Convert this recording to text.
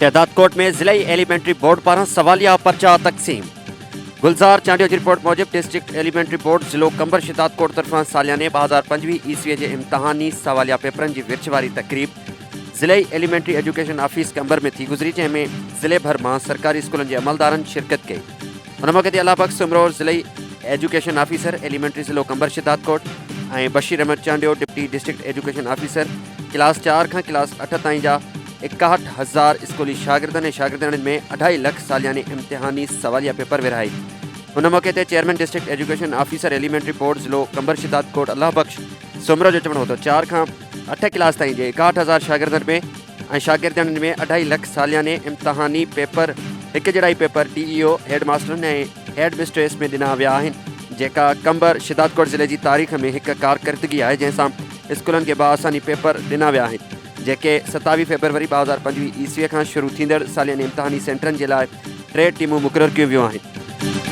शहदादकोट में ज़िले elementary board पारां सवालिया पर्चा तक़सीम। गुलजार चांडियो की रिपोर्ट मूजिब डिस्ट्रिक्ट एलिमेंट्री बोर्ड ज़िलो कंबर शहदादकोट तरफ़ां सालियाने 2025 ईस्वी के इम्तिहानी सवालिया पेपरन की विर्चवारी तकरीब ज़िले एलिमेंट्री एजुकेशन ऑफिस कंबर में थी गुजरी, जैमें ज़िले भर में सरकारी स्कूलों के अमलदारन शिरकत कई। उन मौके ते अल्लाह बख्श सुमरोर ज़िले एजुकेशन ऑफिसर एलिमेंट्री ज़िलो कंबर शहदादकोट और Bashir Ahmed Chandio deputy district education officer class 4 खां क्लास 8 ताईं जा 61,000 स्कूली शागिर्दन शागिर्दन में 2.5 लाख सालियानी इम्तिहानी सवालिया पेपर विरहाई। उन मौके ते chairman district education officer elementary board ज़िलो कंबर शहदादकोट अल्लाह बख्श सुमरो जो चवणो हो 4 खां 8 क्लास ताईं जे 61,000 शागिर्दन में शागिर्दन में 2.5 लाख सालियाने इम्तिहानी पेपर एक जड़ाई पेपर DEO हेड मास्टरन हेड मिस्ट्रेस में दिना विया आहिनि, जेका कंबर शहदादकोट ज़िले की तारीख़ में एक कारकर्दगी है, जैसा स्कूलन के बासानी पेपर दिना विया आहिनि, जेके 27 फरवरी 2025 ईस्वी का शुरू थींदड़ सालियानी इम्तिहानी सेंटरन के लिए 3 टीमूं मुक़रर कयूं वियूं आहिनि।